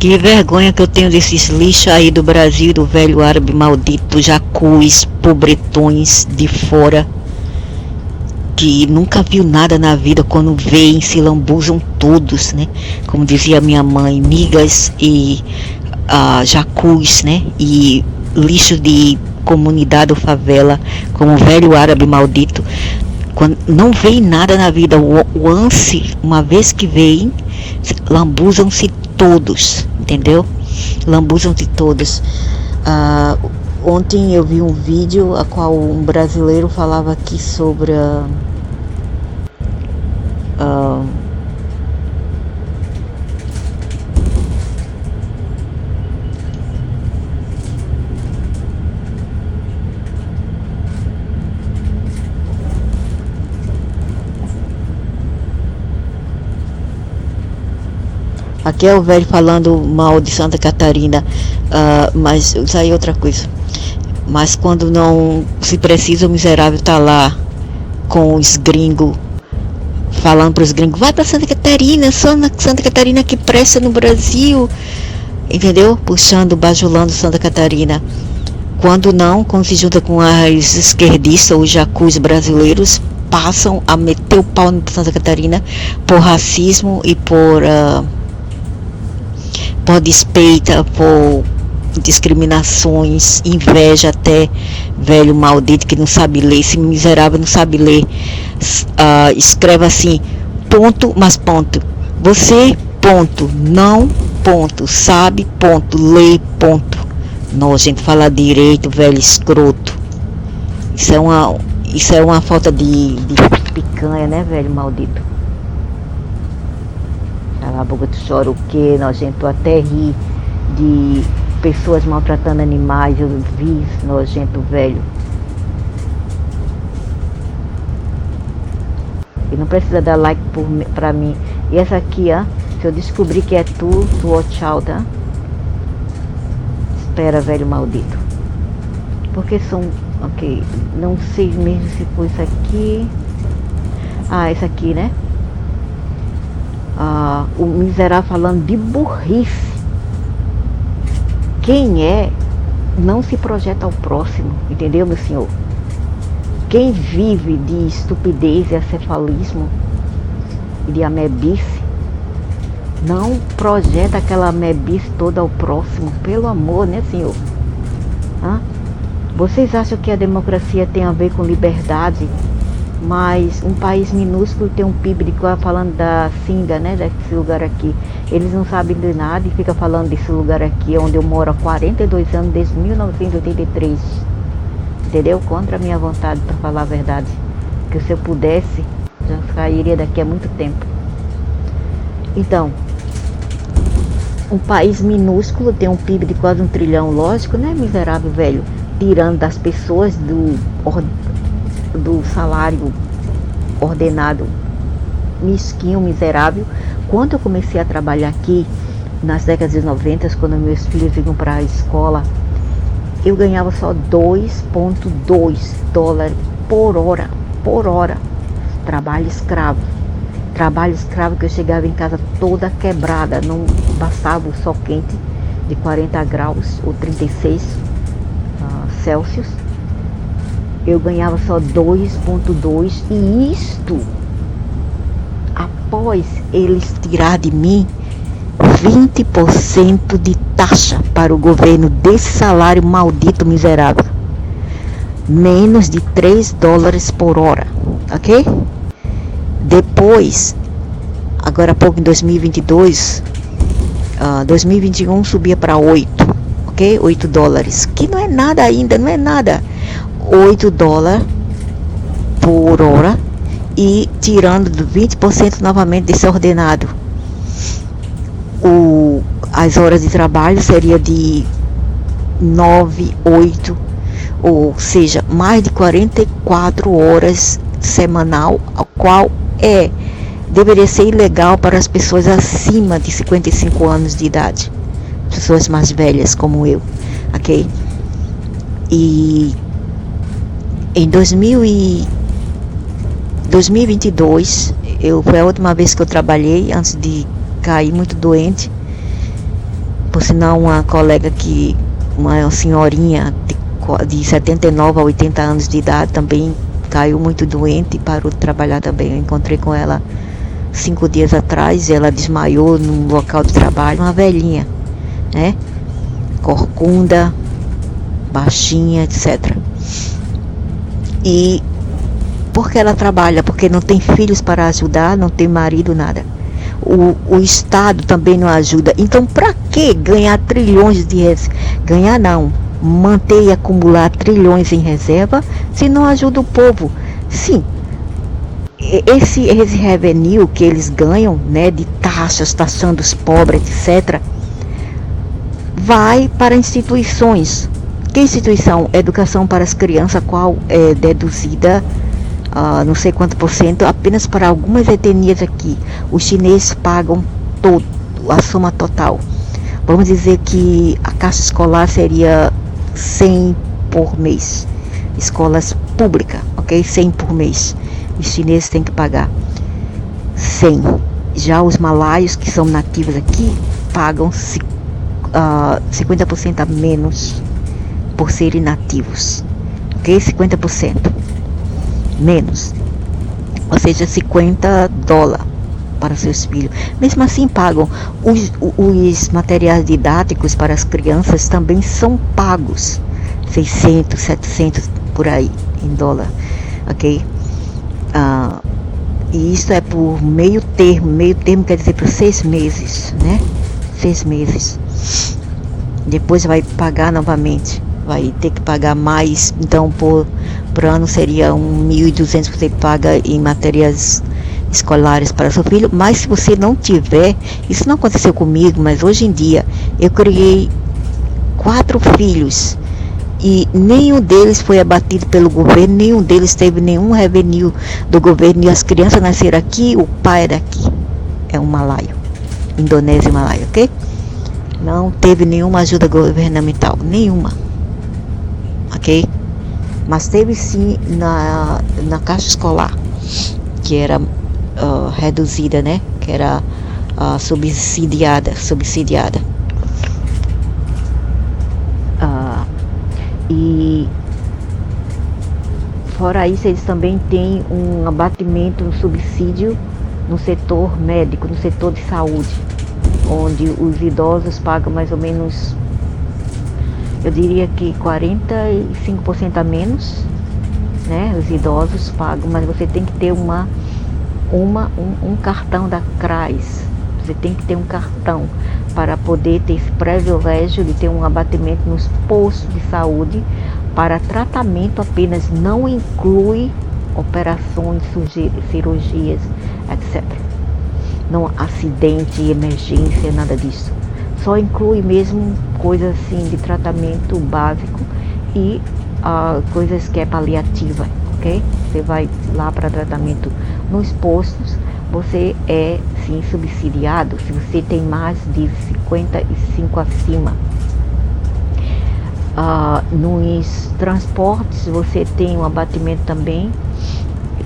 Que vergonha que eu tenho desses lixos aí do Brasil, do velho árabe maldito, jacus, pobretões de fora, que nunca viu nada na vida, quando veem se lambuzam todos, né? Como dizia minha mãe, migas e jacus, né? E lixo de comunidade ou favela, como o velho árabe maldito. Quando não veem nada na vida, o ânsia, uma vez que veem, lambuzam-se todos, entendeu? Lambuzam-se todos. Ontem eu vi um vídeo a qual um brasileiro falava aqui sobre aqui é o velho falando mal de Santa Catarina, mas isso aí é outra coisa. Mas quando não se precisa, o miserável tá lá com os gringos, falando para os gringos, vai para Santa Catarina, só na Santa Catarina que presta no Brasil, entendeu? Puxando, bajulando Santa Catarina. Quando não, quando se junta com as esquerdistas, os jacus brasileiros, passam a meter o pau na Santa Catarina por racismo e por despeita, por discriminações, inveja até, velho maldito que não sabe ler, esse miserável não sabe ler. Escreve assim, ponto, mas ponto. Você, ponto, não, ponto, sabe, ponto, lê, ponto. Não, a gente fala direito, velho escroto. Isso é uma falta de picanha, né, velho maldito? Cala a boca, tu chora o quê, nojento? Até ri de pessoas maltratando animais, eu vi, nojento velho. E não precisa dar like pra mim. E essa aqui, ó, se eu descobrir que é tu watch out, tá? Espera, velho maldito. Porque são, ok, não sei mesmo se foi isso aqui. Essa aqui, né? O miserável falando de burrice. Quem não se projeta ao próximo, entendeu, meu senhor? Quem vive de estupidez e acefalismo e de amebice, não projeta aquela amebice toda ao próximo, pelo amor, né, senhor? Vocês acham que a democracia tem a ver com liberdade? Mas um país minúsculo tem um PIB de, falando da Singa, né, desse lugar aqui. Eles não sabem de nada e ficam falando desse lugar aqui, onde eu moro há 42 anos, desde 1983. Entendeu? Contra a minha vontade, para falar a verdade. Que se eu pudesse, já sairia daqui há muito tempo. Então, um país minúsculo tem um PIB de quase 1 trilhão, lógico, né, miserável velho? Tirando das pessoas do salário ordenado, mesquinho, miserável. Quando eu comecei a trabalhar aqui, nas décadas de 90, quando meus filhos vinham para a escola, eu ganhava só 2,2 dólares por hora. Trabalho escravo que eu chegava em casa toda quebrada, não bastava o sol quente de 40 graus ou 36 Celsius. Eu ganhava só 2,2 e isto após eles tirar de mim 20% de taxa para o governo desse salário maldito miserável. Menos de 3 dólares por hora, ok? Depois, agora há pouco em 2022, 2021 subia para 8, ok? 8 dólares, que não é nada ainda, não é nada. 8 dólares por hora e tirando 20% novamente desse ordenado. As horas de trabalho seria de 9, 8, ou seja, mais de 44 horas semanal, a qual deveria ser ilegal para as pessoas acima de 55 anos de idade, pessoas mais velhas como eu, ok? E em 2022, foi a última vez que eu trabalhei, antes de cair muito doente. Por sinal, uma colega uma senhorinha de 79 a 80 anos de idade também caiu muito doente e parou de trabalhar também. Eu encontrei com ela 5 dias atrás, ela desmaiou num local de trabalho, uma velhinha, né? Corcunda, baixinha, etc. E por que ela trabalha? Porque não tem filhos para ajudar, não tem marido, nada. O Estado também não ajuda. Então, para que ganhar trilhões de reserva? Ganhar não, manter e acumular trilhões em reserva se não ajuda o povo? Sim, esse revenue que eles ganham, né, de taxas, taxando os pobres, etc., vai para instituições. Que instituição? Educação para as crianças, a qual é deduzida não sei quanto por cento apenas para algumas etnias aqui. Os chineses pagam todo, a soma total. Vamos dizer que a caixa escolar seria 100 por mês. Escolas públicas, ok? 100 por mês. Os chineses têm que pagar 100. Já os malaios, que são nativos aqui, pagam 50% a menos por serem nativos, ok? 50% menos, ou seja, $50 para seus filhos. Mesmo assim pagam. Os materiais didáticos para as crianças também são pagos, 600, 700 por aí em dólar, ok? E isso é por meio termo quer dizer por 6 meses, né? 6 meses. Depois vai pagar novamente, vai ter que pagar mais. Então por ano seria 1.200 que você paga em materiais escolares para seu filho. Mas se você não tiver, isso não aconteceu comigo, mas hoje em dia eu criei 4 filhos e nenhum deles foi abatido pelo governo, nenhum deles teve nenhum revenue do governo, e as crianças nasceram aqui, o pai é daqui, é um malaio, indonésio e malaio, ok? Não teve nenhuma ajuda governamental, nenhuma, ok? Mas teve sim na caixa escolar, que era reduzida, né? Que era subsidiada. E fora isso, eles também têm um abatimento, um subsídio no setor médico, no setor de saúde, onde os idosos pagam mais ou menos, eu diria que 45% a menos, né? Os idosos pagam, mas você tem que ter um cartão da CRAS. Você tem que ter um cartão para poder ter esse privilégio de ter um abatimento nos postos de saúde para tratamento apenas, não inclui operações, cirurgias, etc. Não acidente, emergência, nada disso. Só inclui mesmo coisas assim de tratamento básico e coisas que é paliativa, ok? Você vai lá para tratamento nos postos, você é sim subsidiado se você tem mais de 55 acima. Nos transportes você tem um abatimento também.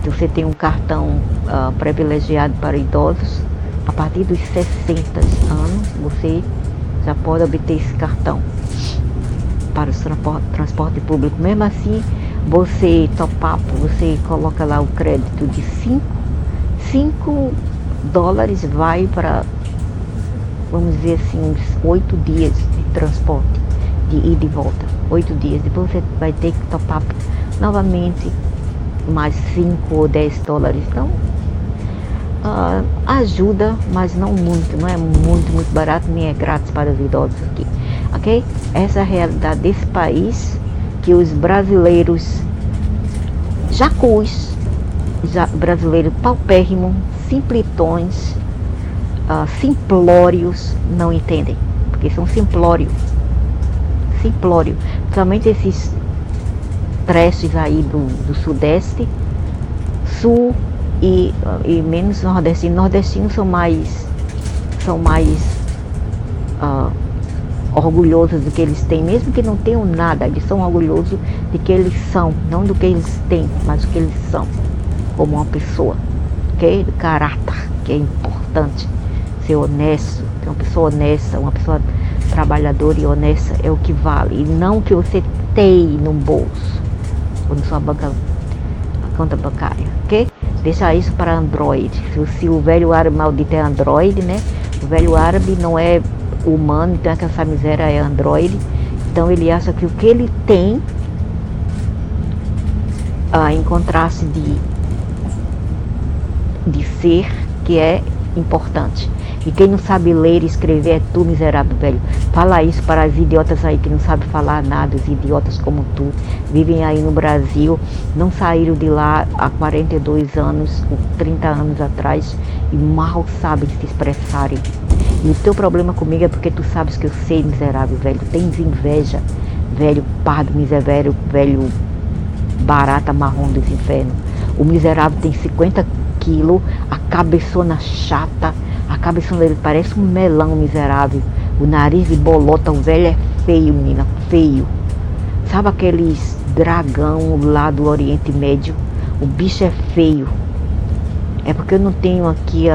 Você tem um cartão privilegiado para idosos. A partir dos 60 anos você já pode obter esse cartão para o transporte público. Mesmo assim, você você coloca lá o crédito de $5 vai para, vamos dizer assim, uns 8 dias de transporte, de ida e de volta, 8 dias. Depois você vai ter que topar novamente mais $5 ou $10. Então, ajuda, mas não muito, não é muito barato, nem é grátis para os idosos aqui, ok? Essa é a realidade desse país, que os brasileiros brasileiros paupérrimos, simplitões, simplórios, não entendem, porque são simplório, principalmente esses trechos aí do sudeste, sul e menos nordestinos são mais orgulhosos do que eles têm, mesmo que não tenham nada, eles são orgulhosos de que eles são, não do que eles têm, mas do que eles são, como uma pessoa, ok? Do caráter, que é importante, ser honesto, ter uma pessoa honesta, uma pessoa trabalhadora e honesta é o que vale, e não o que você tem no bolso ou na sua conta bancária, ok? Deixa isso para Android. Se o velho árabe maldito é Android, né? O velho árabe não é humano, então essa miséria é Android. Então ele acha que o que ele tem em contraste de ser, que é importante. E quem não sabe ler e escrever é tu, miserável velho. Fala isso para as idiotas aí que não sabem falar nada, os idiotas como tu, vivem aí no Brasil, não saíram de lá há 42 anos, 30 anos atrás, e mal sabem se expressarem. E o teu problema comigo é porque tu sabes que eu sei, miserável velho. Tens inveja, velho pardo, miserável, velho barata marrom dos infernos. O miserável tem 50 quilos, a cabeçona chata, a cabeçona dele parece um melão miserável, o nariz de bolota, o velho é feio, menina, feio. Sabe aqueles dragão lá do Oriente Médio? O bicho é feio. É porque eu não tenho aqui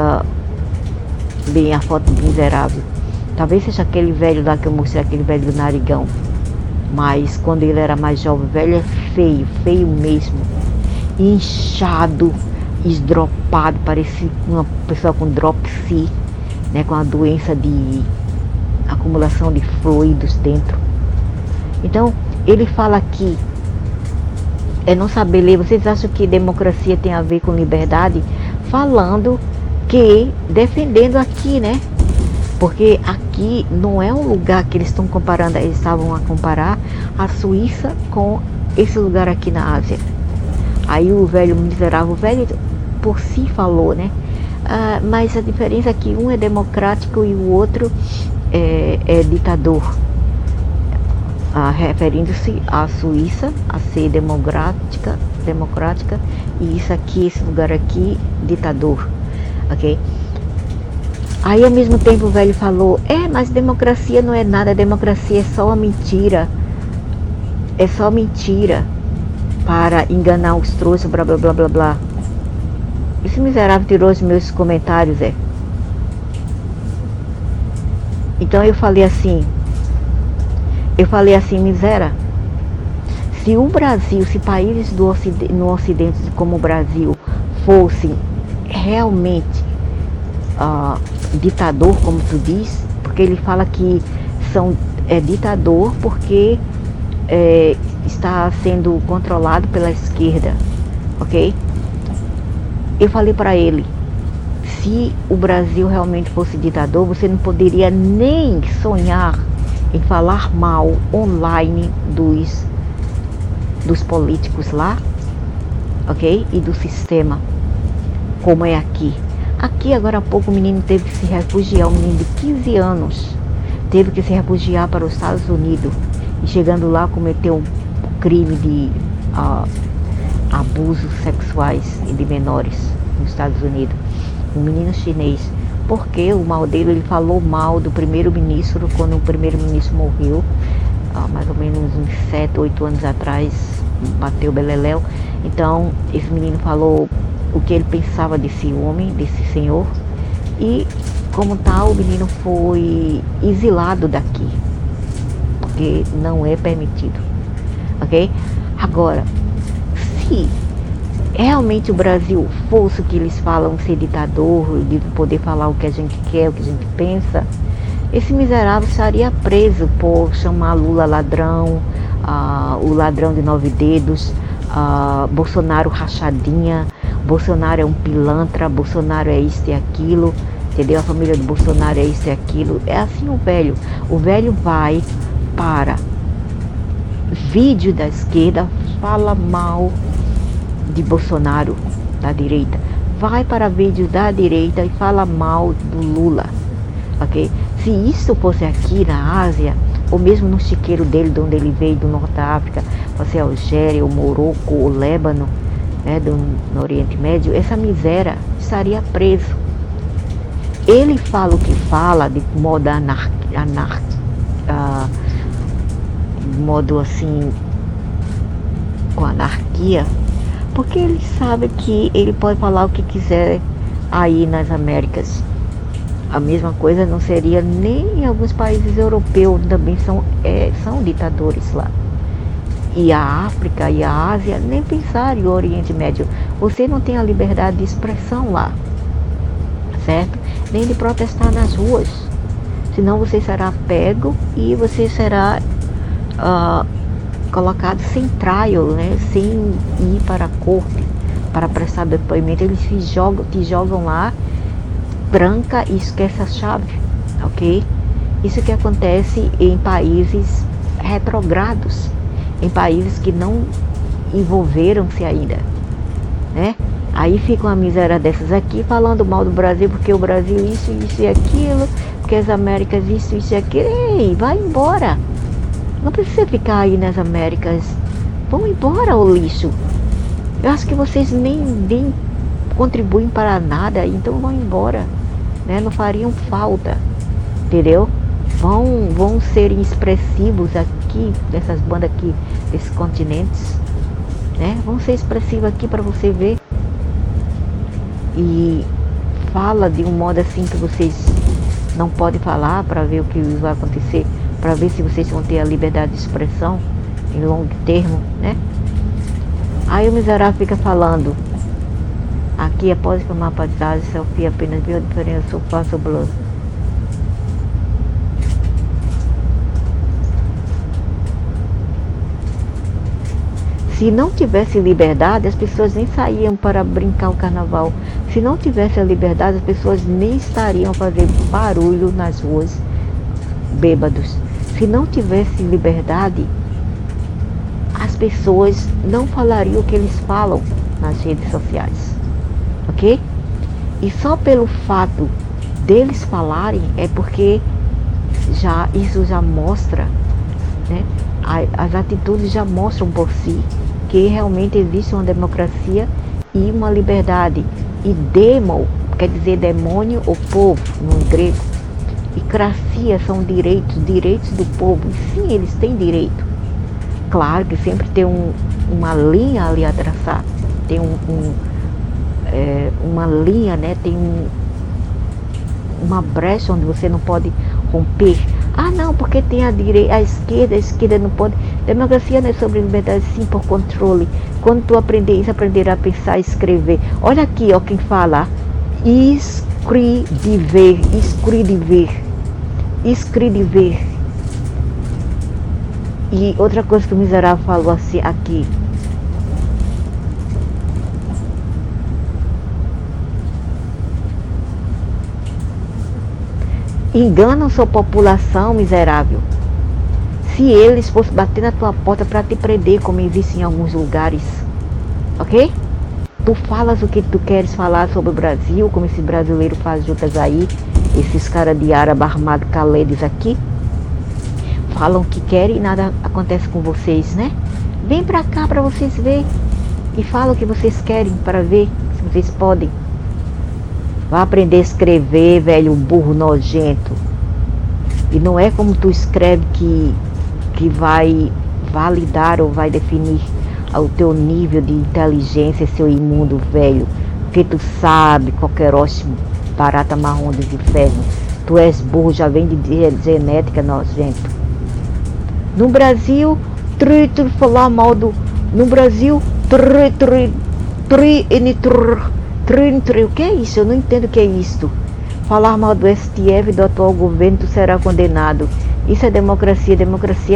bem a foto do miserável. Talvez seja aquele velho lá que eu mostrei, aquele velho do narigão. Mas quando ele era mais jovem, o velho é feio, feio mesmo. Inchado, esdropado, parecia uma pessoa com dropsy, né, com a doença de acumulação de fluidos dentro. Então, ele fala aqui, não saber ler. Vocês acham que democracia tem a ver com liberdade? Falando que, defendendo aqui, né? Porque aqui não é um lugar que eles estão comparando, eles estavam a comparar a Suíça com esse lugar aqui na Ásia. Aí o velho miserável, o velho por si falou, né? Mas a diferença é que um é democrático e o outro é ditador. Referindo-se à Suíça, a ser democrática, e isso aqui, esse lugar aqui, ditador, ok? Aí ao mesmo tempo o velho falou, mas democracia não é nada, democracia é só uma mentira, é só mentira para enganar os trouxas, blá blá blá blá blá. Esse miserável tirou os meus comentários, Então eu falei assim, miséria, se o Brasil, se países no Ocidente como o Brasil fossem realmente ditador, como tu diz, porque ele fala que é ditador porque está sendo controlado pela esquerda, ok? Eu falei para ele, se o Brasil realmente fosse ditador, você não poderia nem sonhar em falar mal online dos políticos lá, ok? E do sistema, como é aqui. Aqui, agora há pouco, o menino teve que se refugiar, um menino de 15 anos, teve que se refugiar para os Estados Unidos. E chegando lá, cometeu um crime de abusos sexuais e de menores nos Estados Unidos. Um menino chinês. Porque o mal dele, ele falou mal do primeiro-ministro, quando o primeiro-ministro morreu, mais ou menos uns 7, 8 anos atrás, bateu beleléu. Então, esse menino falou o que ele pensava desse homem, desse senhor, e como tal, o menino foi exilado daqui, porque não é permitido, ok? Agora, se realmente o Brasil fosse o que eles falam, ser ditador, de poder falar o que a gente quer, o que a gente pensa, esse miserável estaria preso por chamar Lula ladrão, o ladrão de 9 dedos, Bolsonaro rachadinha, Bolsonaro é um pilantra, Bolsonaro é isso e aquilo, entendeu? A família do Bolsonaro é isso e aquilo. É assim o velho vai para vídeo da esquerda, fala mal de Bolsonaro, da direita, vai para vídeo da direita e fala mal do Lula, ok? Se isso fosse aqui na Ásia, ou mesmo no chiqueiro dele, de onde ele veio, do Norte da África, fosse a Algéria, o Morocco, o Líbano, né, no Oriente Médio, essa miséria estaria preso. Ele fala o que fala de modo modo assim, com anarquia, porque ele sabe que ele pode falar o que quiser aí nas Américas, A mesma coisa não seria nem em alguns países europeus, também são ditadores lá. E a África e a Ásia, nem pensar em Oriente Médio. Você não tem a liberdade de expressão lá, certo? Nem de protestar nas ruas. Senão você será pego e você será colocado sem trial, né? Sem ir para a corte para prestar depoimento. Eles te jogam lá, tranca e esquece a chave, ok? Isso que acontece em países retrogrados, em países que não envolveram-se ainda, né? Aí fica uma miséria dessas aqui falando mal do Brasil, porque o Brasil isso e aquilo, porque as Américas isso e aquilo. Ei, vai embora. Não precisa ficar aí nas Américas. Vão embora, ô lixo. Eu acho que vocês nem contribuem para nada, então vão embora, né? Não fariam falta, entendeu? Vão ser expressivos aqui, dessas bandas aqui, desses continentes, né? Vão ser expressivos aqui para você ver. E fala de um modo assim que vocês não podem falar, para ver o que vai acontecer, para ver se vocês vão ter a liberdade de expressão em longo termo, né? Aí o miserável fica falando, aqui após que uma paisagem, Sofia apenas viu a diferença sofá sobre o Se não tivesse liberdade, as pessoas nem saíam para brincar o carnaval. Se não tivesse a liberdade, as pessoas nem estariam a fazer barulho nas ruas, bêbados. Se não tivesse liberdade, as pessoas não falariam o que eles falam nas redes sociais, ok? E só pelo fato deles falarem é porque isso já mostra, né? As atitudes já mostram por si que realmente existe uma democracia e uma liberdade. E demo quer dizer demônio ou povo no grego. E cracia são direitos do povo. E sim, eles têm direito. Claro que sempre tem uma linha ali a traçar. Tem uma linha, né? Tem uma brecha onde você não pode romper. Ah, não, porque tem a esquerda não pode. Democracia não é sobre liberdade, sim por controle. Quando tu aprender isso, aprenderá a pensar e escrever. Olha aqui, ó, quem fala. Escrever. E outra coisa que o miserável falou assim aqui. Enganam sua população, miserável. Se eles fossem bater na tua porta para te prender, como existe em alguns lugares, ok? Tu falas o que tu queres falar sobre o Brasil, como esse brasileiro faz juntas aí, esses caras de árabe armado caledes aqui, falam o que querem e nada acontece com vocês, né? Vem pra cá para vocês verem e falam o que vocês querem para ver se vocês podem. Vai aprender a escrever, velho burro nojento. E não é como tu escreve que vai validar ou vai definir o teu nível de inteligência, seu imundo velho. Porque tu sabe, qualquer ótimo, barata marrom dos infernos. Tu és burro, já vem de genética nojento. No Brasil, falar mal do... No Brasil, o que é isso? Eu não entendo o que é isto. Falar mal do STF e do atual governo, tu será condenado. Isso é democracia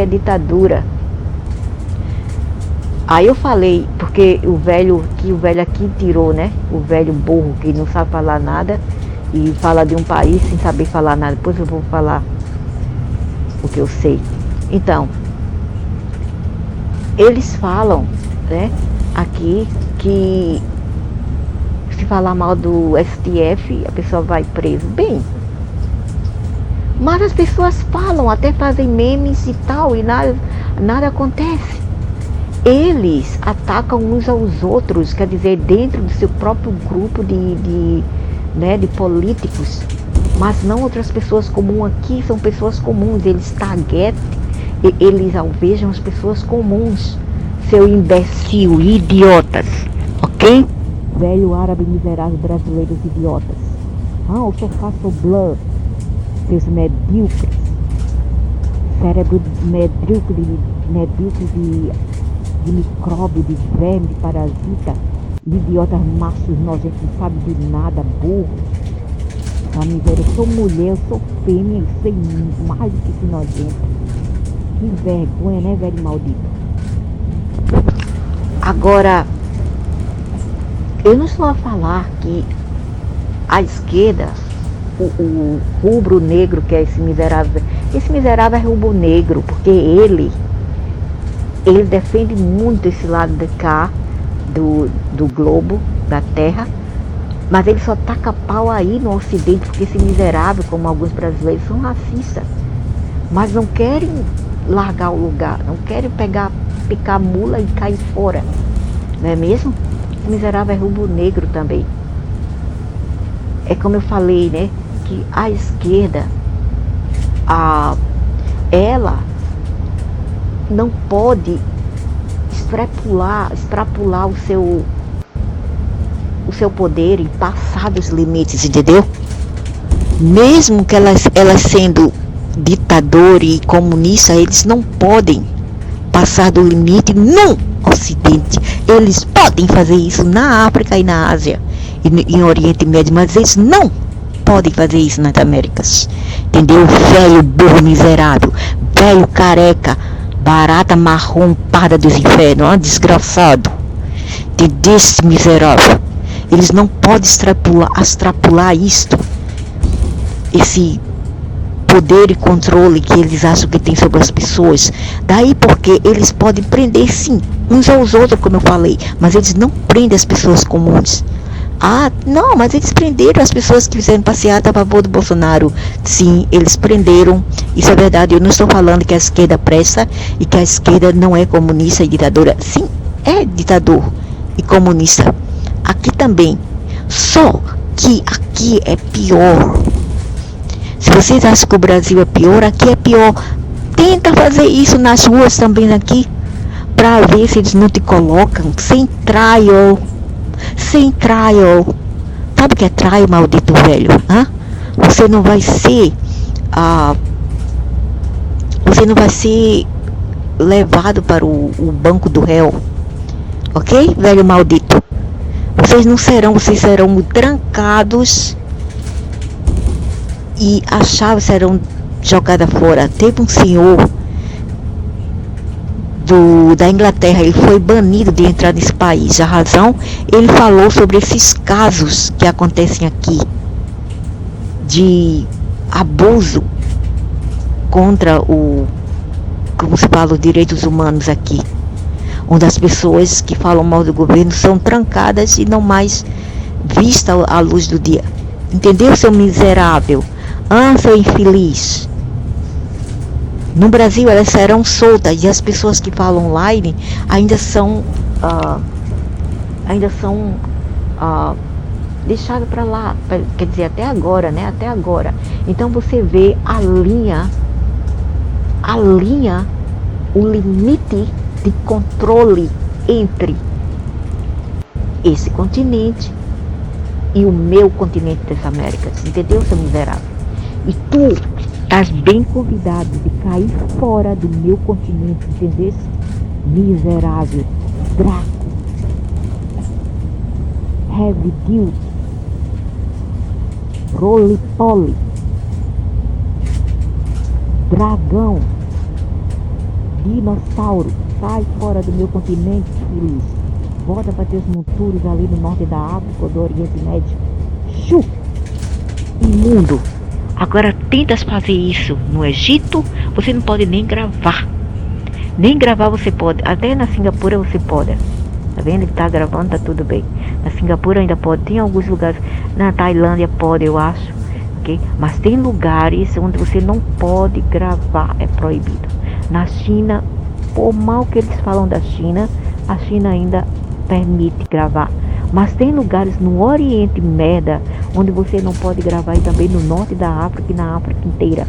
é ditadura. Aí eu falei, porque o velho aqui tirou, né? O velho burro que não sabe falar nada e fala de um país sem saber falar nada. Depois eu vou falar o que eu sei. Então, eles falam, né? Aqui que se falar mal do STF, a pessoa vai preso. Bem, mas as pessoas falam, até fazem memes e tal, e nada acontece. Eles atacam uns aos outros, quer dizer, dentro do seu próprio grupo de políticos, mas não outras pessoas comuns. Aqui são pessoas comuns, eles targetam, eles alvejam as pessoas comuns, seu imbecil, idiotas, ok? Velho árabe miserável, brasileiros idiotas. Eu só faço blood. Seus medíocres. Cérebro medíocre de micróbio, de verme, de parasita. Idiotas machos nojentos, não sabe de nada, burro. A miséria, eu sou mulher, eu sou fêmea, eu sei mais do que esse nojento. Que vergonha, né, velho maldito? Agora, eu não estou a falar que a esquerda, o rubro-negro, que é esse miserável é rubro-negro, porque ele defende muito esse lado de cá, do globo, da terra, mas ele só taca pau aí no ocidente, porque esse miserável, como alguns brasileiros, são racistas, mas não querem largar o lugar, não querem picar mula e cair fora, não é mesmo? O miserável é rubro-negro também. É como eu falei, né, que a esquerda, ela não pode extrapolar o seu poder e passar dos limites, entendeu? Mesmo que elas sendo ditador e comunista, eles não podem passar do limite no Ocidente. Eles podem fazer isso na África e na Ásia e no Oriente Médio, mas eles não podem fazer isso nas Américas, entendeu? Velho burro miserável, velho careca, barata marrom, parda dos infernos, desgraçado, entendeu? Esse miserável, eles não podem extrapolar isto, esse poder e controle que eles acham que tem sobre as pessoas. Daí porque eles podem prender sim uns aos outros, como eu falei, mas eles não prendem as pessoas comuns. Não, mas eles prenderam as pessoas que fizeram passeata a favor do Bolsonaro. Sim, eles prenderam. Isso é verdade. Eu não estou falando que a esquerda presta e que a esquerda não é comunista e ditadora. Sim, é ditador e comunista. Aqui também. Só que aqui é pior. Se vocês acham que o Brasil é pior, aqui é pior. Tenta fazer isso nas ruas também aqui, para ver se eles não te colocam sem trial. Sem trial. Sabe o que é trial, maldito velho? Você não vai ser levado para o banco do réu. Ok, velho maldito? Vocês serão trancados e as chaves serão jogadas fora. Teve um senhor da Inglaterra, ele foi banido de entrar nesse país. A razão, ele falou sobre esses casos que acontecem aqui de abuso contra como se fala, os direitos humanos aqui, onde as pessoas que falam mal do governo são trancadas e não mais vistas à luz do dia. Entendeu, seu miserável? Seu infeliz. No Brasil elas serão soltas e as pessoas que falam online ainda são deixadas para lá, quer dizer, até agora, né? Até agora. Então você vê a linha, o limite de controle entre esse continente e o meu continente das Américas, entendeu, seu miserável? E tu estás bem convidado de cair fora do meu continente, entendeu? Miserável, Draco, Heavy Duty, Roly-Poly, Dragão, Dinossauro, sai fora do meu continente, feliz. Volta para teus monturos ali no norte da África, do Oriente Médio. Imundo. Agora tenta fazer isso no Egito, você não pode nem gravar. Nem gravar você pode. Até na Singapura você pode. Tá vendo? Ele tá gravando, tá tudo bem. Na Singapura ainda pode. Tem alguns lugares. Na Tailândia pode, eu acho. Okay? Mas tem lugares onde você não pode gravar. É proibido. Na China, por mal que eles falam da China, a China ainda permite gravar. Mas tem lugares no Oriente Médio onde você não pode gravar, e também no norte da África e na África inteira.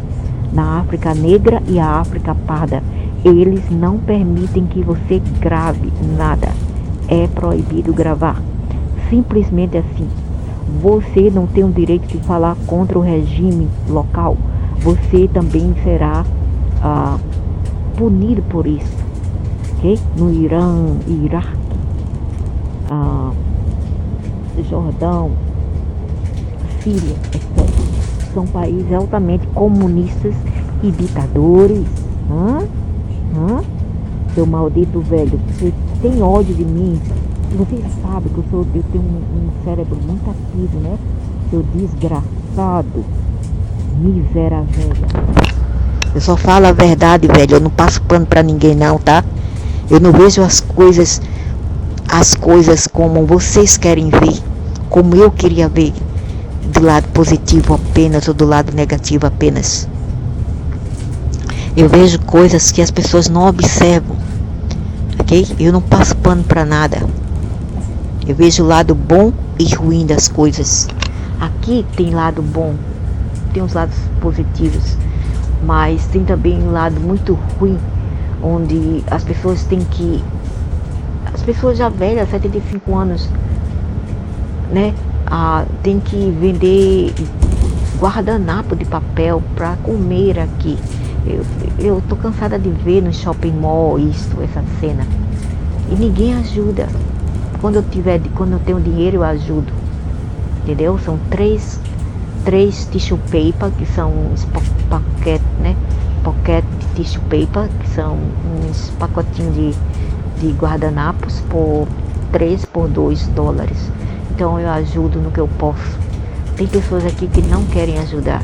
Na África Negra e a África Parda. Eles não permitem que você grave nada. É proibido gravar. Simplesmente assim. você não tem o direito de falar contra o regime local. Você também será punido por isso, ok? No Irã, Iraque, Jordão, Síria, etc. São países altamente comunistas e ditadores. Seu maldito velho, você tem ódio de mim? Você sabe que eu tenho um cérebro muito ativo, né? Seu desgraçado, miséria velha. Eu só falo a verdade, velho. Eu não passo pano pra ninguém não, tá? Eu não vejo as coisas como vocês querem ver, como eu queria ver, do lado positivo apenas ou do lado negativo apenas. Eu vejo coisas que as pessoas não observam, ok? Eu não passo pano pra nada. Eu vejo o lado bom e ruim das coisas. Aqui tem lado bom, tem os lados positivos, mas tem também um lado muito ruim, onde as pessoas já velhas, 75 anos, né, tem que vender guardanapo de papel para comer aqui. Eu tô cansada de ver no shopping mall essa cena, e ninguém ajuda. Quando eu tenho dinheiro, eu ajudo, entendeu? São três tissue paper, que são uns paquetes, né? Pocket tissue paper, que são uns pacotinhos de guardanapos por 2 dólares. Então eu ajudo no que eu posso. Tem pessoas aqui que não querem ajudar,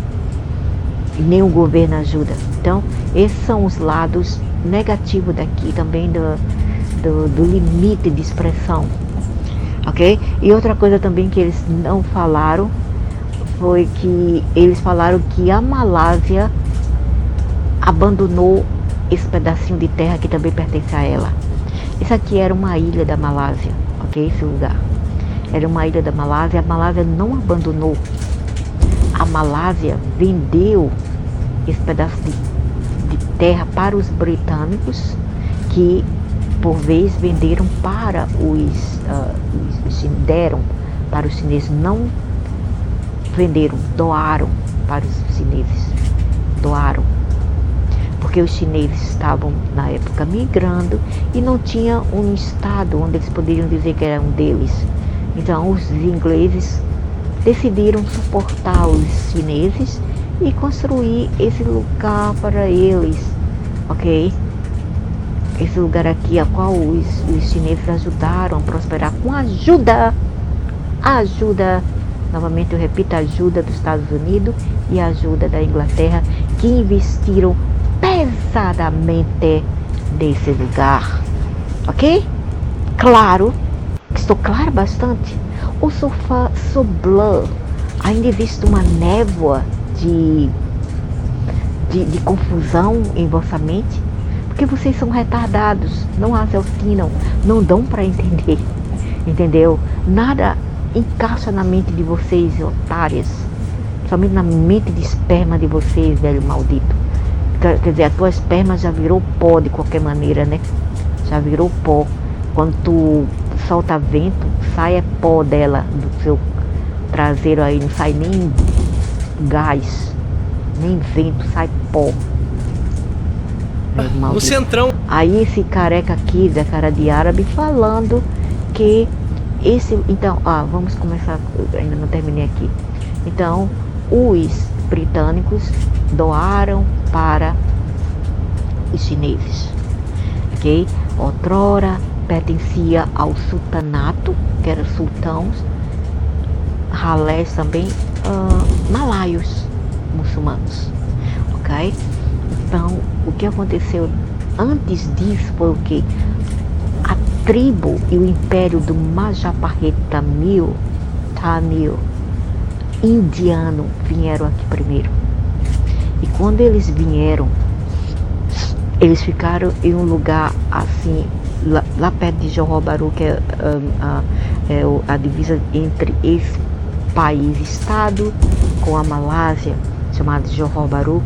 e nem o governo ajuda. Então esses são os lados negativos daqui também, do limite de expressão, ok? E outra coisa também que eles não falaram foi que eles falaram que a Malásia abandonou esse pedacinho de terra que também pertence a ela. Isso aqui era uma ilha da Malásia, ok? Esse lugar era uma ilha da Malásia. A Malásia não abandonou. A Malásia vendeu esse pedaço de terra para os britânicos, que por vez venderam para deram para os chineses. Não venderam, doaram para os chineses. Doaram. Porque os chineses estavam na época migrando e não tinha um estado onde eles poderiam dizer que era um deles. Então os ingleses decidiram suportar os chineses e construir esse lugar para eles, ok? Esse lugar aqui, a qual os chineses ajudaram a prosperar com ajuda, novamente eu repito, a ajuda dos Estados Unidos e a ajuda da Inglaterra, que investiram pesadamente nesse lugar, ok? Claro, estou claro bastante. Ou sou blur, ainda existe uma névoa de confusão em vossa mente, porque vocês são retardados, não raciocinam, não dão para entender, entendeu? Nada encaixa na mente de vocês, otárias, somente na mente de esperma de vocês, velho maldito. Quer dizer, a tua esperma já virou pó de qualquer maneira, né? Já virou pó. Quando tu solta vento, sai pó dela, do seu traseiro aí, não sai nem gás, nem vento, sai pó. O Centrão. Aí esse careca aqui, da cara de árabe, falando que esse... Então, vamos começar, ainda não terminei aqui. Então, os britânicos doaram para os chineses, ok? Outrora pertencia ao sultanato, que eram sultãos, ralés também, malaios, muçulmanos, ok? Então, o que aconteceu antes disso foi o que? A tribo e o império do Majapahit Tamil indiano vieram aqui primeiro. E quando eles vieram, eles ficaram em um lugar assim, lá perto de Johor Bahru, que é a divisa entre esse país, estado, com a Malásia, chamado Johor Bahru.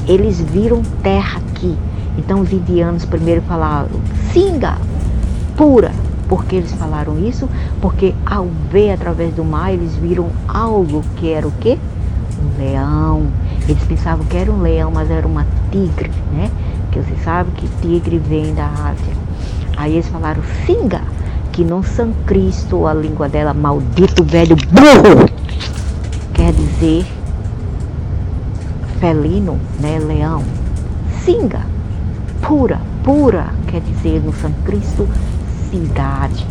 Eles viram terra aqui. Então os indianos primeiro falaram Singa, pura, Por que eles falaram isso? Porque ao ver através do mar, eles viram algo que era o quê? Um leão. Eles pensavam que era um leão, mas era uma tigre, né? Que você sabe que tigre vem da Ásia. Aí eles falaram, Singa, que no sânscrito, a língua dela, maldito velho burro, quer dizer felino, né? Leão. Singa, pura, quer dizer no sânscrito, cidade.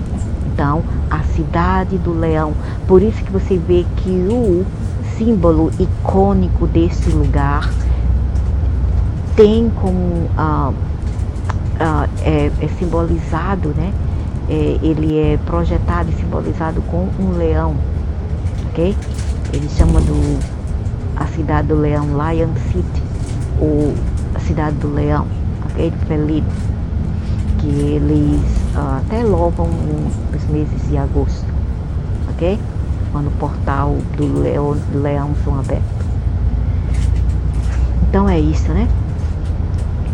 Então, a cidade do leão. Por isso que você vê que o símbolo icônico desse lugar tem como é simbolizado, né? Ele é projetado e simbolizado com um leão, ok? Eles chamam a cidade do leão Lion City, ou a cidade do leão, ok? Felino, que eles até louvam nos meses de agosto, ok? Quando o portal do leão são abertos. Então é isso, né?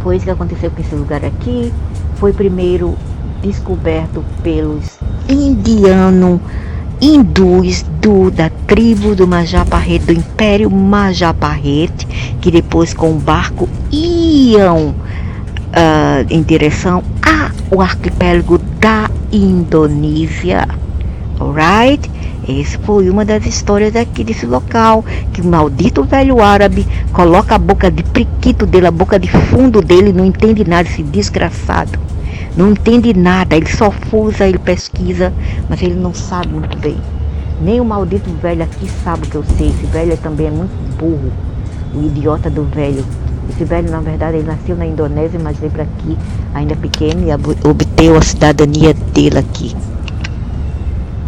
Foi isso que aconteceu com esse lugar aqui. Foi primeiro descoberto pelos hindus da tribo do Majaparrete, do Império Majaparrete, que depois com o barco iam em direção ao arquipélago da Indonésia. Alright? Essa foi uma das histórias aqui desse local, que o maldito velho árabe coloca a boca de priquito dele, a boca de fundo dele, não entende nada, esse desgraçado. Não entende nada, ele só fusa, ele pesquisa, mas ele não sabe muito bem. Nem o maldito velho aqui sabe o que eu sei, esse velho também é muito burro, o idiota do velho. Esse velho, na verdade, ele nasceu na Indonésia, mas veio para aqui ainda pequeno e obteve a cidadania dele aqui.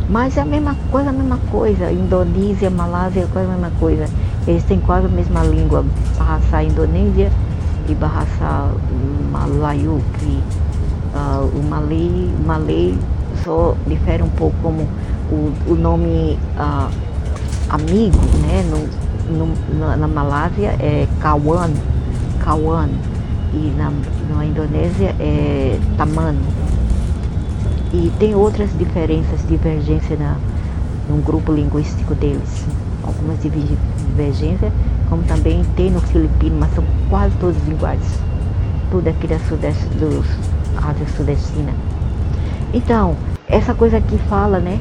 Mas é a mesma coisa, Indonésia, Malásia, quase a mesma coisa. Eles têm quase a mesma língua, Bahasa Indonésia e Bahasa Malayu, que o malay só difere um pouco, como o nome amigo, né? Na Malásia é Kawan, e na Indonésia é Taman. E tem outras divergências no grupo linguístico deles. Algumas divergências, como também tem no filipino, mas são quase todos iguais. Tudo aqui da Ásia Sudestina. Então, essa coisa aqui fala, né,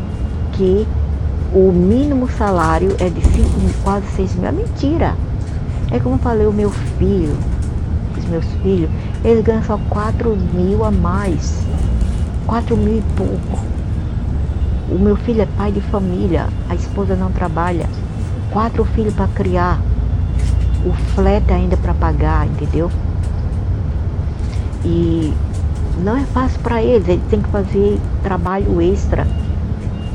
que o mínimo salário é de 5 mil, quase 6 mil. É mentira. É como eu falei, os meus filhos, eles ganham só 4 mil a mais. 4 mil e pouco. O meu filho é pai de família, a esposa não trabalha, 4 filhos para criar, o flete ainda para pagar, entendeu? E não é fácil para eles têm que fazer trabalho extra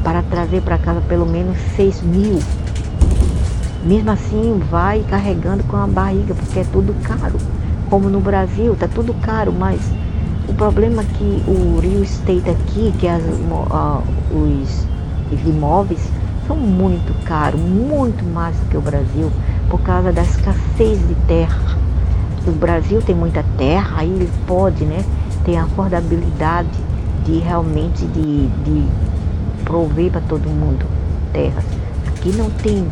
para trazer para casa pelo menos 6 mil. Mesmo assim vai carregando com a barriga, porque é tudo caro. Como no Brasil, tá tudo caro, mas o problema é que o real estate aqui, que os imóveis são muito caros, muito mais do que o Brasil, por causa da escassez de terra. O Brasil tem muita terra, aí ele pode, né, ter a affordabilidade de realmente de prover para todo mundo terras. Aqui não tem,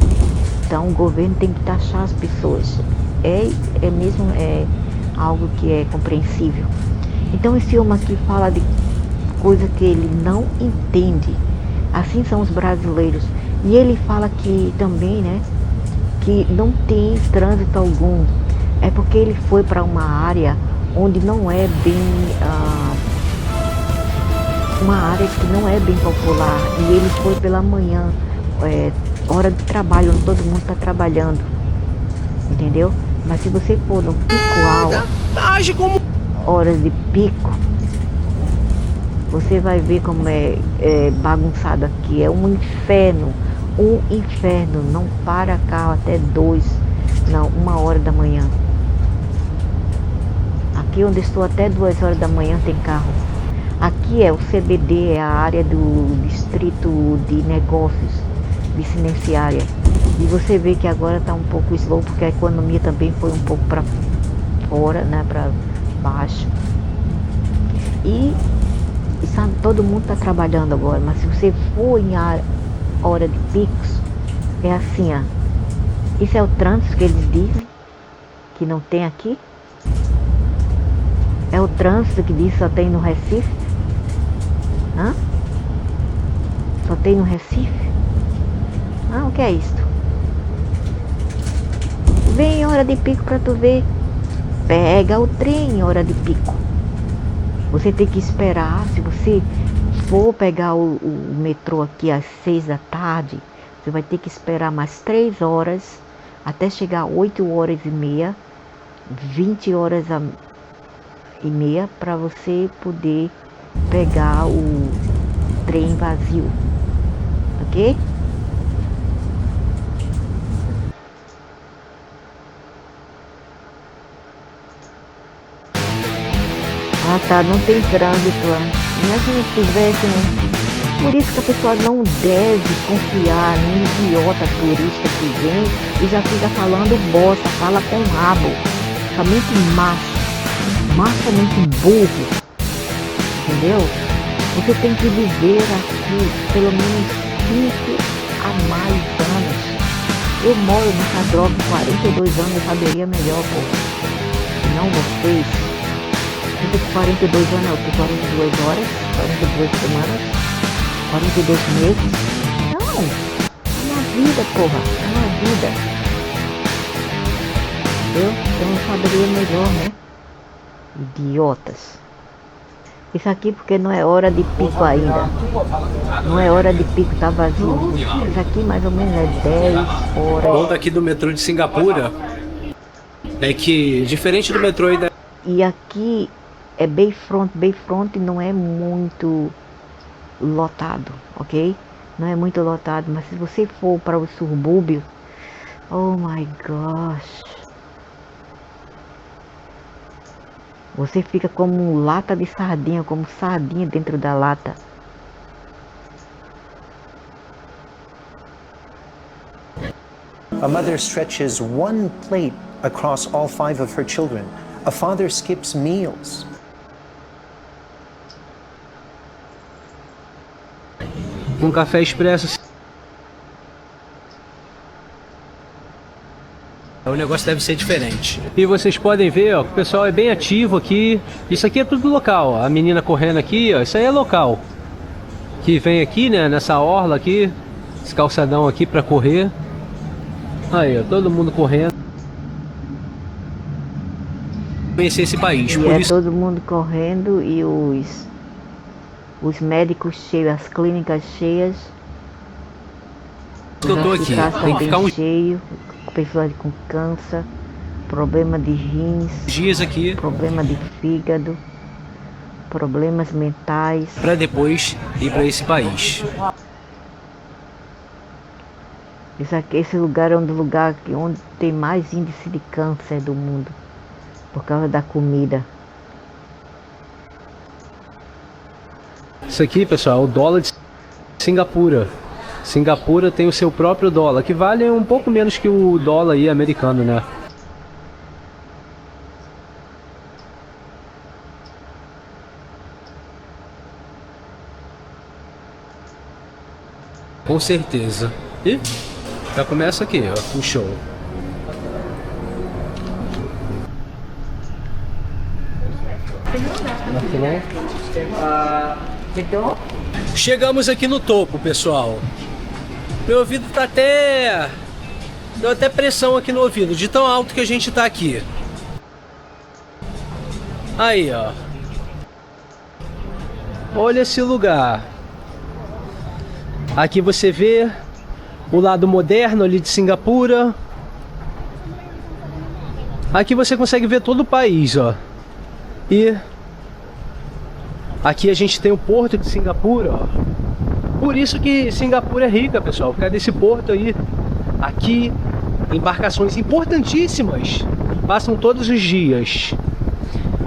então o governo tem que taxar as pessoas. É algo que é compreensível. Então esse homem aqui fala de coisa que ele não entende. Assim são os brasileiros. E ele fala que também, né, que não tem trânsito algum. É porque ele foi para uma área onde não é bem uma área que não é bem popular. E ele foi pela manhã, hora de trabalho, onde todo mundo está trabalhando. Entendeu? Mas se você for no pico horas de pico, você vai ver como é bagunçado aqui. É um inferno. Não para carro até 1 hora da manhã. Aqui onde estou até 2 horas da manhã tem carro. Aqui é o CBD, é a área do distrito de negócios, licenciária. E você vê que agora está um pouco slow, porque a economia também foi um pouco para fora, né, para baixo. E todo mundo está trabalhando agora, mas se você for em hora de picos, é assim, ó. Isso é o trânsito que eles dizem que não tem aqui? É o trânsito que diz que só tem no Recife? Hã? Só tem no Recife? Ah, o que é isso? Vem em hora de pico pra tu ver. Pega o trem em hora de pico. Você tem que esperar. Se você for pegar o metrô aqui às 6 da tarde, você vai ter que esperar mais 3 horas até chegar 8 horas e meia, 20 horas e meia, para você poder pegar o trem vazio. Ok? Ah tá, não tem trânsito lá. Imagina se tivesse, né? Por isso que a pessoa não deve confiar num idiota turista que vem e já fica falando bosta, fala com rabo. Somente macho somente burro. Entendeu? Você tem que viver aqui pelo menos 5 a mais anos. Eu moro nessa droga há 42 anos, eu saberia melhor, pô. Não vocês. Você tem 42 anos, eu tenho 42 horas, 42 semanas, 42 meses. Não, é uma vida, porra, é uma vida. Eu não saberia melhor, né? Idiotas. Isso aqui porque não é hora de pico ainda. Não é hora de pico, tá vazio. Isso aqui mais ou menos é 10 horas. O bom daqui do metrô de Singapura é que, diferente do metrô aí da... E aqui é Bayfront não é muito lotado, ok? Não é muito lotado, mas se você for para o subúrbio, oh my gosh, você fica como lata de sardinha, como sardinha dentro da lata. A mother stretches one plate across all 5 of her children. A father skips meals. Um café expresso. O negócio deve ser diferente. E vocês podem ver, ó, que o pessoal é bem ativo aqui. Isso aqui é tudo local, ó. A menina correndo aqui, ó, isso aí é local. Que vem aqui, né, nessa orla aqui, esse calçadão aqui pra correr. Aí, ó, todo mundo correndo. Conhecer esse país, E por é isso todo mundo correndo e os médicos cheios, as clínicas cheias. que eu tô aqui. Tem que ficar uns cheio, pessoas com câncer, problema de rins, dias aqui problema de fígado, problemas mentais. pra depois ir pra esse país. Esse lugar é um dos lugares onde tem mais índice de câncer do mundo, por causa da comida. Isso aqui, pessoal, é o dólar de Singapura. Singapura tem o seu próprio dólar, que vale um pouco menos que o dólar aí americano, né? Com certeza. E já começa aqui, ó, o show. Chegamos aqui no topo, pessoal. Meu ouvido tá até... Deu até pressão aqui no ouvido, de tão alto que a gente tá aqui. Aí, ó. Olha esse lugar. Aqui você vê o lado moderno ali de Singapura. Aqui você consegue ver todo o país, ó. E aqui a gente tem o porto de Singapura, ó. Por isso que Singapura é rica, pessoal, por causa desse porto aí. Aqui, embarcações importantíssimas passam todos os dias.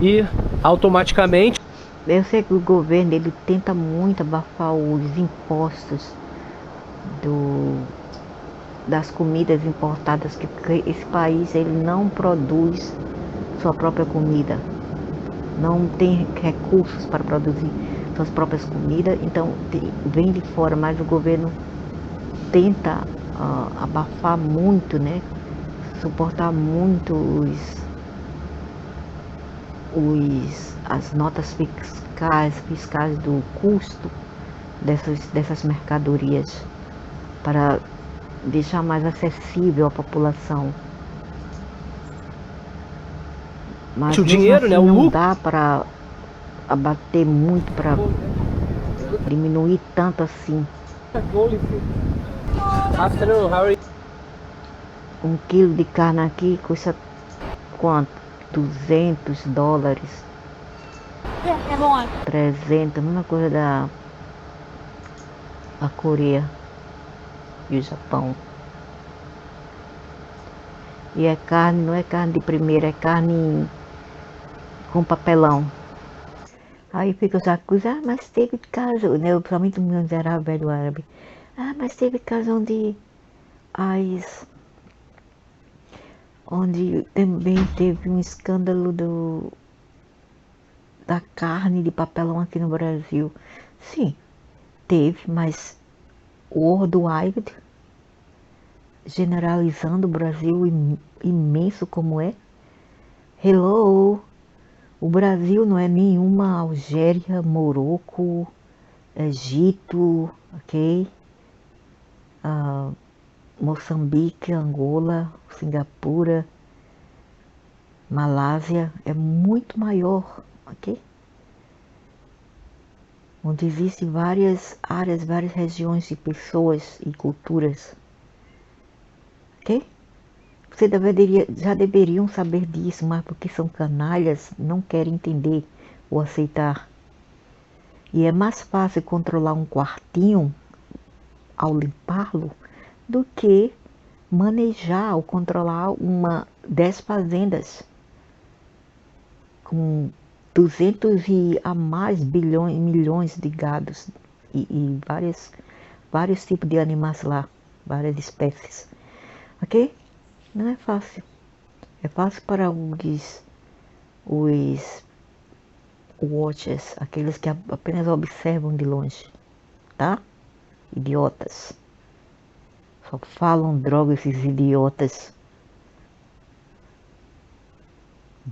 E automaticamente... Eu sei que o governo ele tenta muito abafar os impostos das comidas importadas, que esse país ele não produz sua própria comida, não tem recursos para produzir suas próprias comidas, então vem de fora, mas o governo tenta abafar muito, né? Suportar muito as notas fiscais do custo dessas mercadorias para deixar mais acessível à população. Mas O mesmo dinheiro, assim né? O não lucro. dá para abater muito, para diminuir tanto assim. Afternoon, how are you? 1 quilo de carne aqui custa quanto? $200, 300, mesma coisa da Coreia e o Japão. E é carne, não é carne de primeira, é carne com papelão. Aí fica os acusados, mas teve caso, né? Principalmente no miserável velho árabe. Mas teve caso onde também teve um escândalo da carne de papelão aqui no Brasil. Sim, teve, mas worldwide, generalizando o Brasil imenso como é. Hello! O Brasil não é nenhuma Algéria, Morocco, Egito, ok? Moçambique, Angola, Singapura, Malásia, é muito maior, ok? Onde existem várias áreas, várias regiões de pessoas e culturas, ok? Já deveriam saber disso, mas porque são canalhas, não querem entender ou aceitar. E é mais fácil controlar um quartinho ao limpá-lo do que manejar ou controlar 10 fazendas com 200 e a mais milhões de gados e vários tipos de animais lá, várias espécies, ok? Não é fácil. É fácil para os watchers, aqueles que apenas observam de longe, tá? Idiotas. Só falam droga esses idiotas.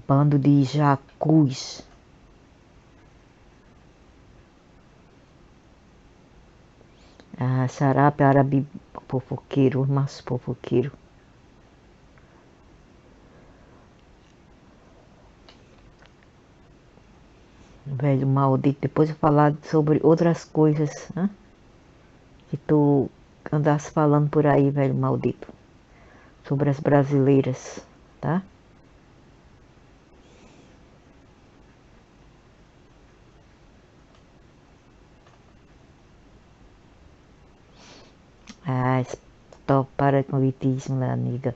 Bando de jacus. Xarape árabe fofoqueiro, mas fofoqueiro. Velho maldito, depois eu falar sobre outras coisas, né? Que tu andasse falando por aí, velho maldito. Sobre as brasileiras, tá? Stop, para com o vitismo, né, amiga?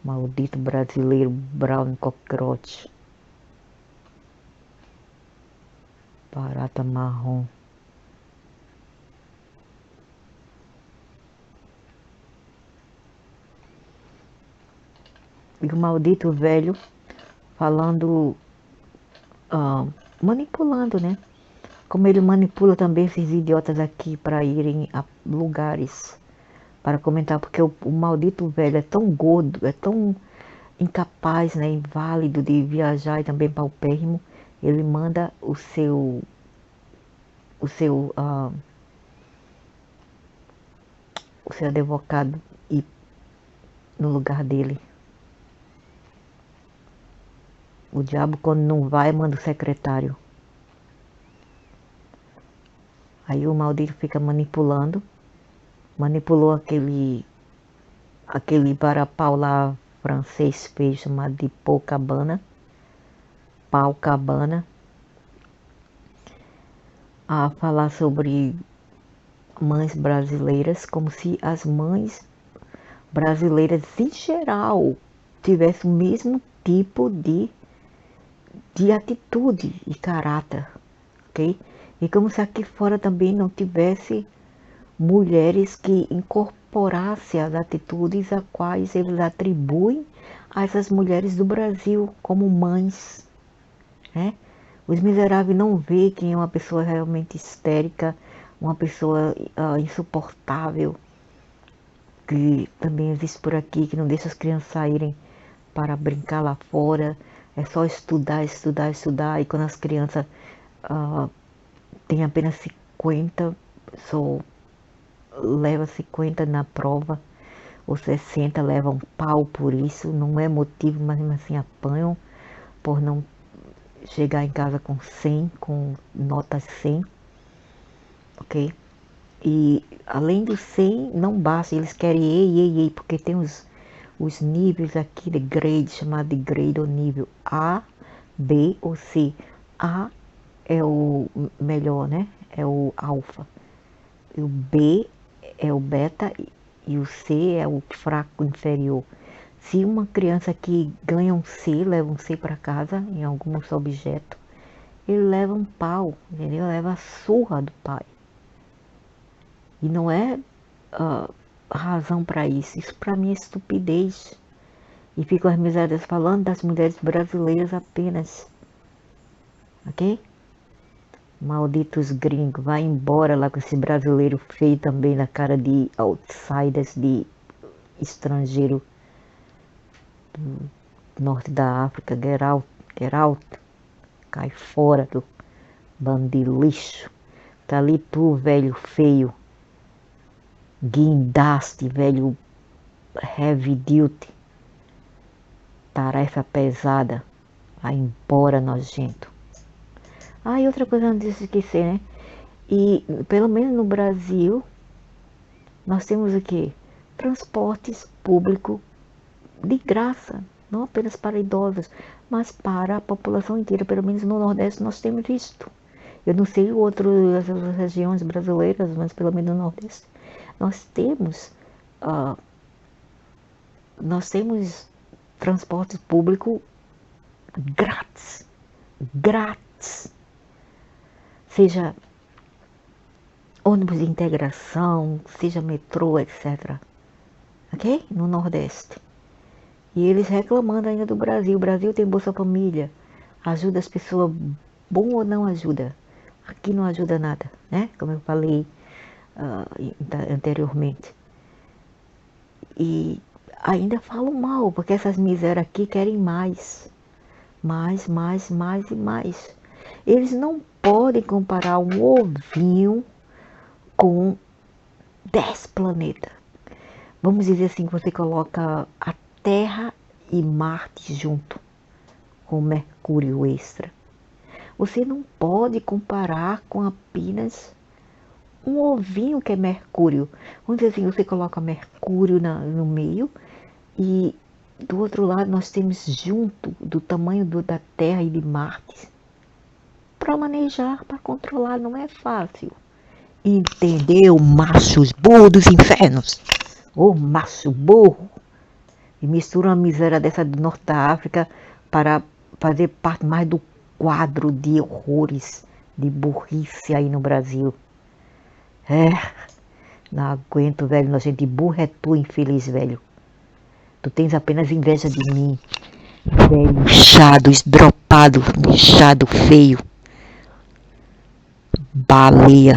Maldito brasileiro, brown cockroach. Barata marrom. E o maldito velho falando, manipulando, né? Como ele manipula também esses idiotas aqui para irem a lugares para comentar, porque o maldito velho é tão gordo, é tão incapaz, né, inválido de viajar e também paupérrimo. Ele manda o seu advogado ir no lugar dele. O diabo, quando não vai, manda o secretário. Aí o maldito fica manipulando. Manipulou aquele varapau lá francês feio chamado de pau-cabana, a falar sobre mães brasileiras, como se as mães brasileiras em geral tivessem o mesmo tipo de atitude e caráter, ok? E como se aqui fora também não tivesse mulheres que incorporassem as atitudes a quais eles atribuem a essas mulheres do Brasil como mães, né? Os miseráveis não vê quem é uma pessoa realmente histérica, uma pessoa insuportável, que também existe por aqui, que não deixa as crianças saírem para brincar lá fora. É só estudar, estudar, estudar. E quando as crianças têm apenas 50, só leva 50 na prova, ou 60 levam pau por isso. Não é motivo, mas mesmo assim apanham por não chegar em casa com 100, com nota 100, ok? E além do 100, não basta, eles querem ei, porque tem os níveis aqui de grade, chamado de grade ou nível A, B ou C. A é o melhor, né? É o alfa. E o B é o beta e o C é o fraco inferior. Se uma criança aqui ganha um C, leva um C para casa em alguns objetos, ele leva um pau, entendeu? Leva a surra do pai. E não é razão para isso. Isso para mim é estupidez. E ficam as misérias falando das mulheres brasileiras apenas. Ok? Malditos gringos, vai embora lá com esse brasileiro feio também na cara de outsiders, de estrangeiro do norte da África. Get out. Cai fora do bando de lixo. Tá ali tu, velho feio. Guindaste, velho heavy duty. Tarefa pesada. Vai embora, nojento. E outra coisa antes de esquecer, né? E pelo menos no Brasil, nós temos o quê? Transportes públicos de graça. Não apenas para idosos, mas para a população inteira. Pelo menos no Nordeste nós temos isto. Eu não sei outras regiões brasileiras, mas pelo menos no Nordeste nós temos transporte público grátis, seja ônibus de integração, seja metrô, etc. Ok? No Nordeste. E eles reclamando ainda do Brasil. O Brasil tem Bolsa Família, ajuda as pessoas, bom ou não ajuda. Aqui não ajuda nada, né? Como eu falei anteriormente. E ainda falam mal, porque essas misérias aqui querem mais. Mais e mais. Eles não podem comparar um ovinho com 10 planetas. Vamos dizer assim, que você coloca a Terra e Marte junto, com Mercúrio extra. Você não pode comparar com apenas um ovinho que é Mercúrio. Vamos dizer assim, você coloca Mercúrio no meio e do outro lado nós temos junto do tamanho da Terra e de Marte. Para manejar, para controlar, não é fácil. Entendeu, machos burros dos infernos? Ô macho burro! E mistura uma miséria dessa do norte da África para fazer parte mais do quadro de horrores, de burrice aí no Brasil. Não aguento, velho, nojento de burro é tu, infeliz, velho. Tu tens apenas inveja de mim. Velho, inchado, esdropado, inchado, feio. Baleia.